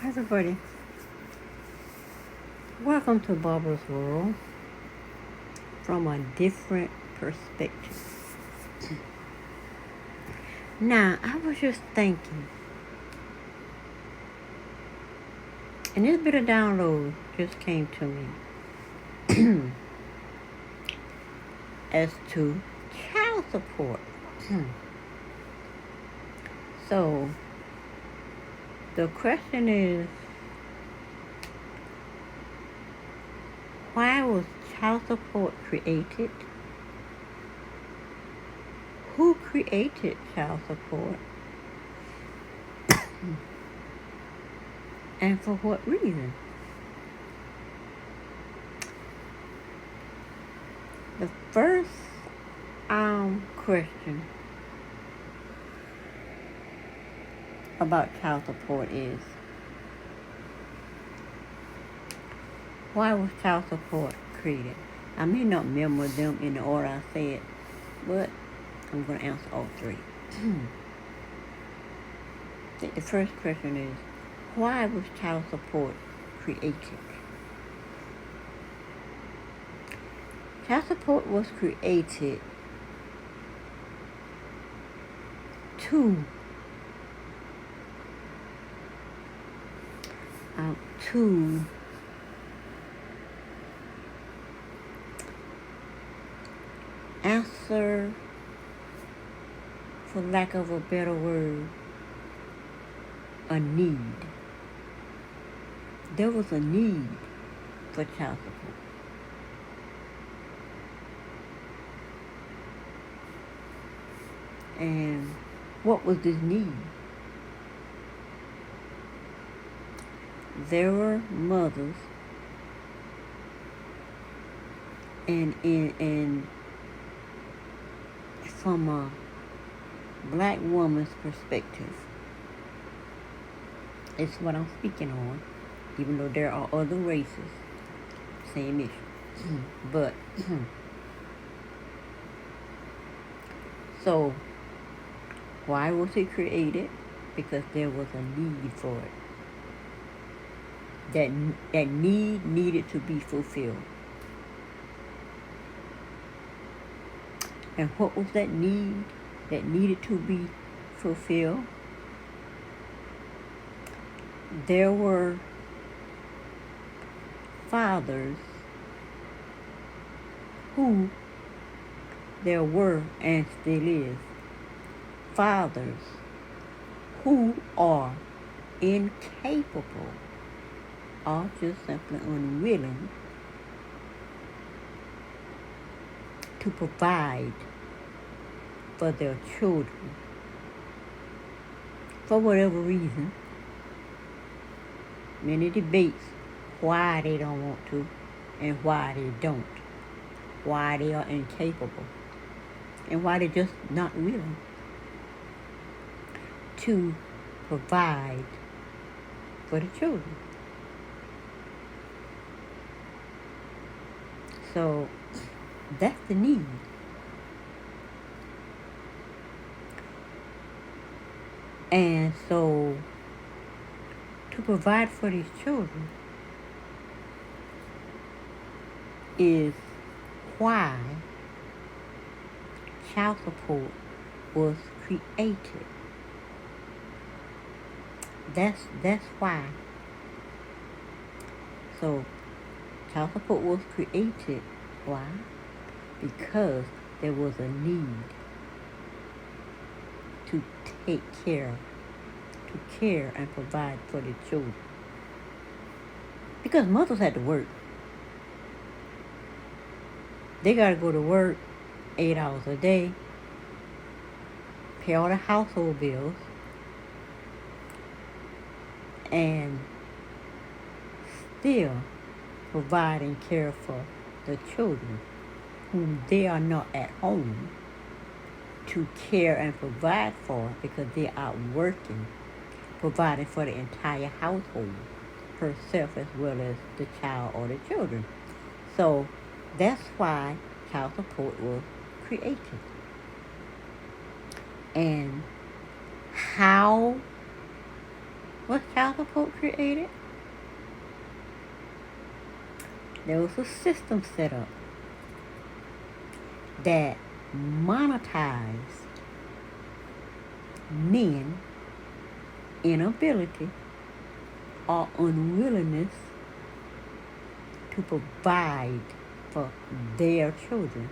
Everybody, welcome to Barbara's World from a different perspective. Now, I was just thinking, and this bit of download just came to me as to child support. So, the question is, why was child support created? Who created child support? And for what reason? The first question about child support is, why was child support created? I may not remember them in the order I said, but I'm going to answer all three. The first question is, why was child support created? Child support was created to answer, for lack of a better word, a need. There was a need for child support. And what was this need? There were mothers, and from a black woman's perspective, it's what I'm speaking on, even though there are other races, same issue. But, so, why was it created? Because there was a need for it. That need needed to be fulfilled. And what was that need that needed to be fulfilled? There were fathers who, there were and still is, fathers who are incapable or just simply unwilling to provide for their children for whatever reason. Many debates why they don't want to and why they don't, why they are incapable, and why they're just not willing to provide for the children. So that's the need. And so to provide for these children is why child support was created. That's why. So child support was created. Why? Because there was a need to care and provide for the children. Because mothers had to work. They got to go to work 8 hours a day, pay all the household bills, and still provide and care for the children whom they are not at home to care and provide for, because they are working, providing for the entire household, herself as well as the child or the children. So that's why child support was created. And how was child support created? There was a system set up that monetized men inability or unwillingness to provide for their children,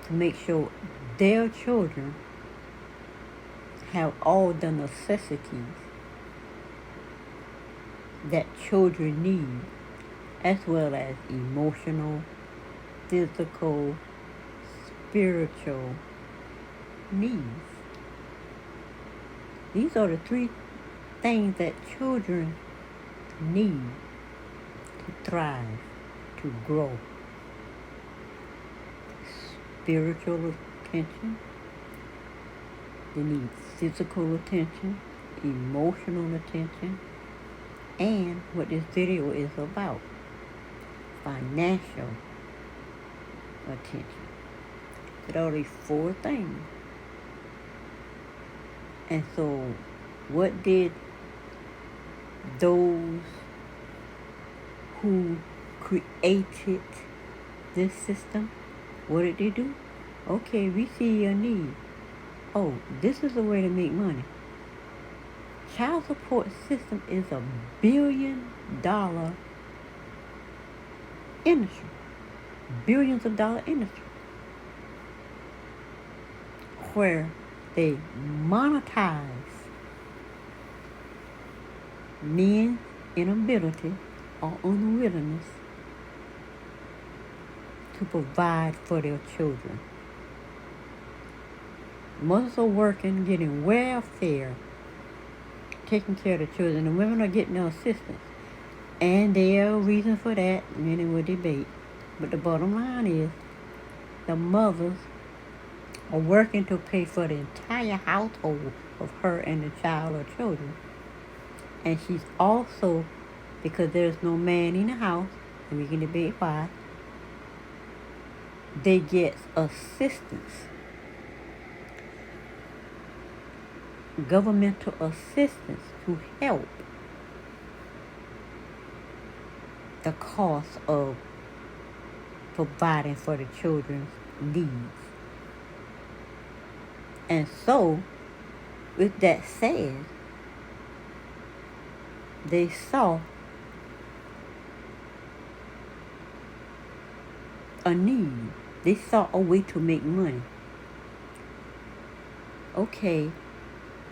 to make sure their children have all the necessities that children need, as well as emotional, physical, spiritual needs. These are the three things that children need to thrive, to grow. Spiritual attention, they need physical attention, emotional attention, and what this video is about, financial attention. There are these four things. And so what did those who created this system, what did they do? Okay, we see your need. Oh, this is a way to make money. Child support system is a $1 billion industry. Billions of dollar industry. Where they monetize men's inability or unwillingness to provide for their children. Mothers are working, getting welfare, taking care of the children. The women are getting their assistance. And there are reasons for that. Many will debate. But the bottom line is the mothers are working to pay for the entire household of her and the child or children. And she's also, because there's no man in the house, and we can debate why, they get assistance, governmental assistance to help the cost of providing for the children's needs. And so, with that said, they saw a need. They saw a way to make money. Okay,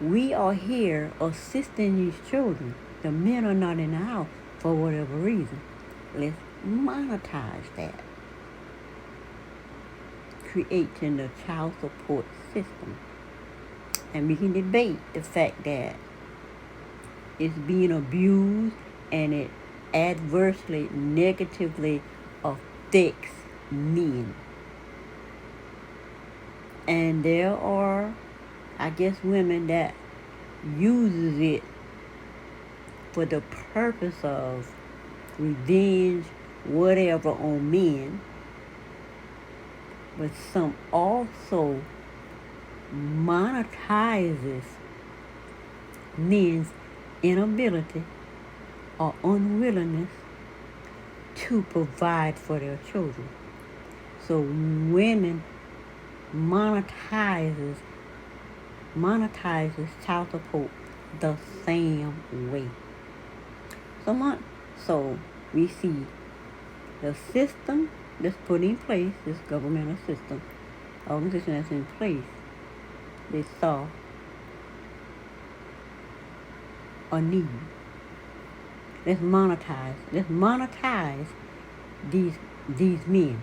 we are here assisting these children. The men are not in the house for whatever reason. Let's monetize that. Creating the child support system. And we can debate the fact that it's being abused and it adversely, negatively affects men. And there are, I guess, women that uses it for the purpose of revenge, whatever, on men. But some also monetizes men's inability or unwillingness to provide for their children. So women monetizes child support the same way. So we see the system that's put in place, this governmental system, organization that's in place, they saw a need. Let's monetize these men.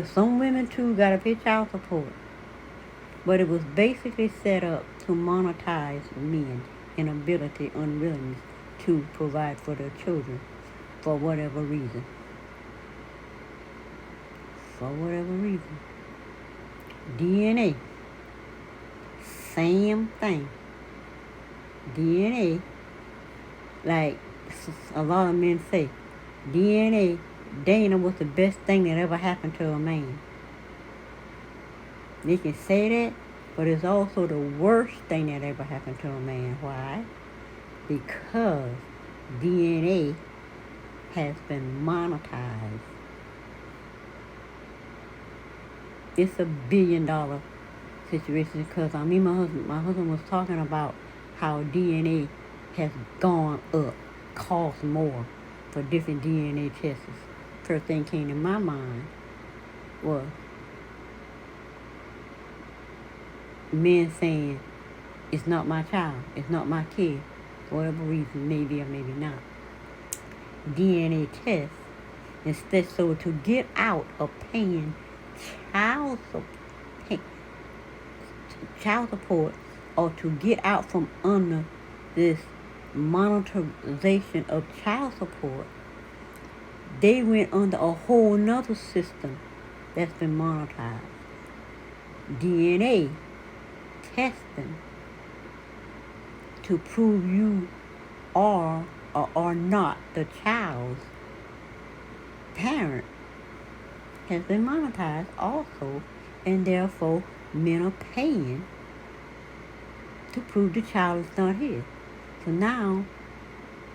Some women too gotta pay child support. But it was basically set up to monetize men inability, unwillingness to provide for their children for whatever reason. DNA, same thing. DNA, like a lot of men say, DNA, Dana was the best thing that ever happened to a man. They can say that, But it's also the worst thing that ever happened to a man. Why? Because DNA has been monetized. It's $1 billion situation because my husband was talking about how DNA has gone up, cost more for different DNA tests. First thing came to my mind was men saying, it's not my child, it's not my kid, for whatever reason, maybe or maybe not. DNA tests, instead, so to get out of paying child support, or to get out from under this monetization of child support, they went under a whole nother system that's been monetized. DNA testing to prove you are or are not the child's parent has been monetized also, and therefore men are paying to prove the child is not his. So now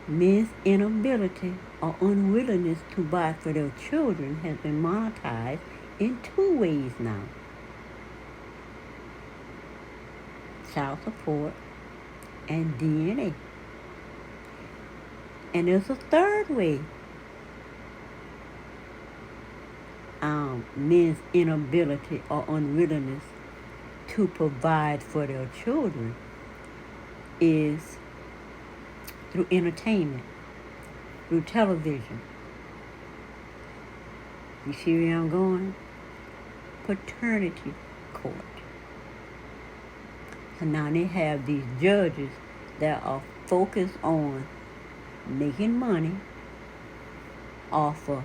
men's inability or unwillingness to buy for their children has been monetized in 2 ways now. Child support and DNA. And there's a third way men's inability or unwillingness to provide for their children is through entertainment, through television. You see where I'm going? Paternity court. So now they have these judges that are focused on making money off of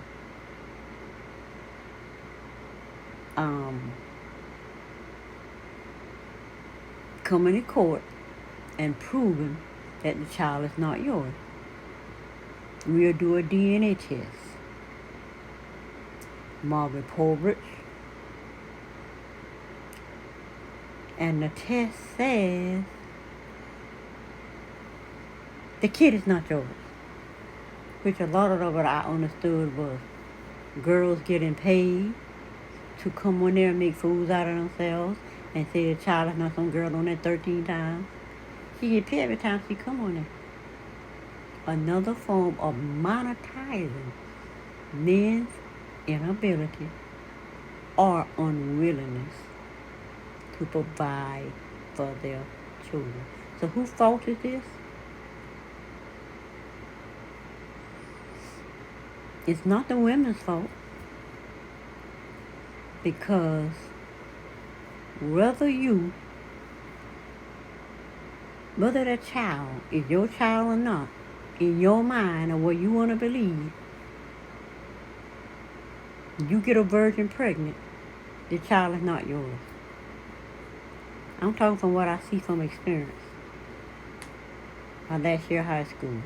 coming to court and proving that the child is not yours. We'll do a DNA test. Margaret Polbridge. And the test says the kid is not yours. Which a lot of what I understood was girls getting paid to come on there and make fools out of themselves and say the child is not some girl on there 13 times. She get paid every time she come on there. Another form of monetizing men's inability or unwillingness to provide for their children. So whose fault is this? It's not the women's fault, because whether that child is your child or not, in your mind or what you want to believe, you get a virgin pregnant, the child is not yours. I'm talking from what I see from experience. My last year of high school.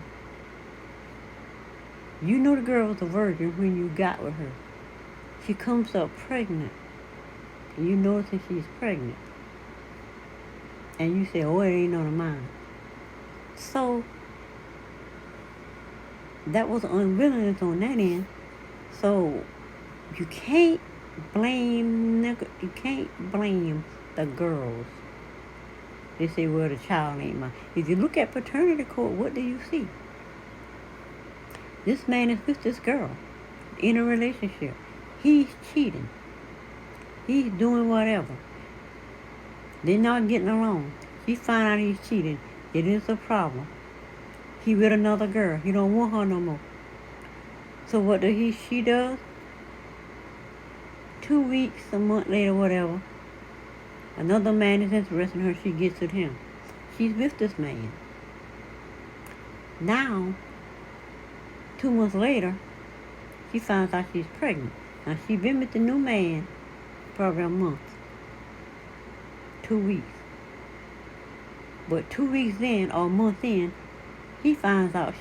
You know the girl was a virgin when you got with her. She comes up pregnant. And you notice that she's pregnant. And you say, oh, it ain't none of mine. So, that was unwillingness on that end. So, you can't blame the girls. They say, well, the child ain't mine. If you look at paternity court, what do you see? This man is with this girl in a relationship. He's cheating. He's doing whatever. They're not getting along. She find out he's cheating. It is a problem. He with another girl. He don't want her no more. So what she does? 2 weeks, a month later, whatever, another man is interested in her. She gets with him. She's with this man. Now, 2 months later, she finds out she's pregnant. Now, she's been with the new man probably a month. 2 weeks. But 2 weeks in, or a month in, she finds out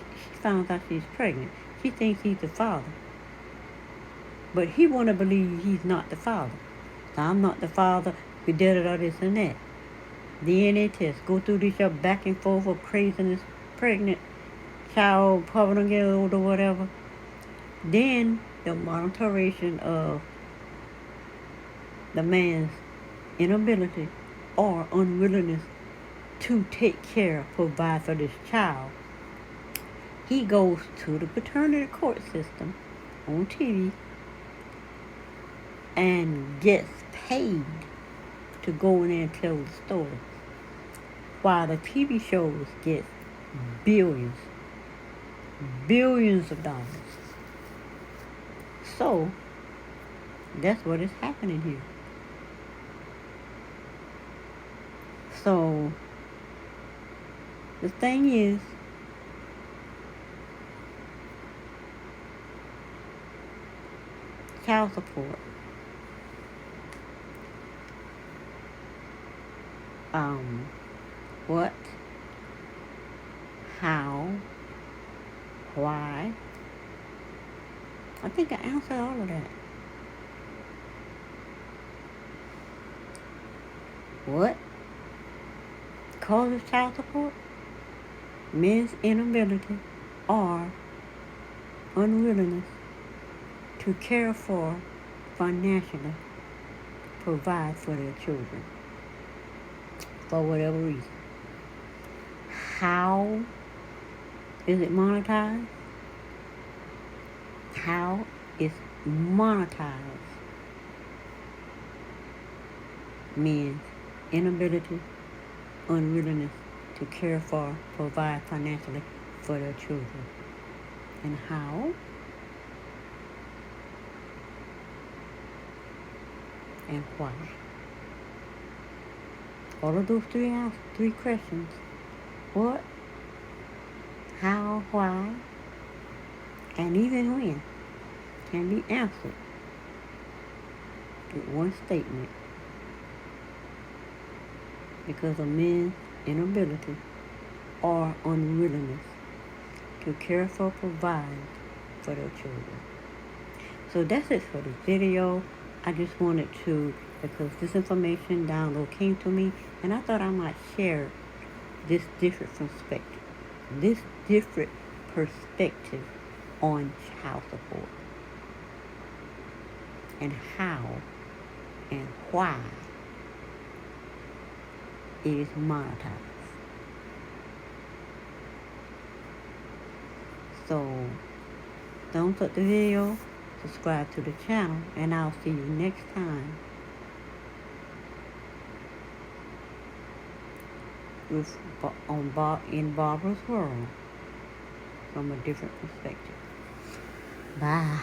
she's pregnant. She thinks he's the father. But he want to believe he's not the father. So I'm not the father, we did it or this and that. DNA test, go through this back and forth of craziness, pregnant child, probably don't get old or whatever. Then the monitoration of the man's inability or unwillingness to take care, provide for this child. He goes to the paternity court system on TV and gets paid to go in there and tell the story. While the TV shows get billions, billions of dollars. So, that's what is happening here. So, the thing is, child support. What, how, why. I think I answered all of that. What causes child support? Men's inability or unwillingness to care for, financially provide for their children for whatever reason. How is it monetized? How is monetized men's inability, unwillingness to care for, provide financially for their children. And how? And why? All of those three questions. What, how, why, and even when can be answered with one statement. Because of men's inability or unwillingness to care for, provide for their children. So that's it for this video. I just wanted to, because this information download came to me, and I thought I might share this different perspective on child support and how and why it is monetized. So thumbs up the video, subscribe to the channel, and I'll see you next time in Barbara's World from a different perspective. Bye.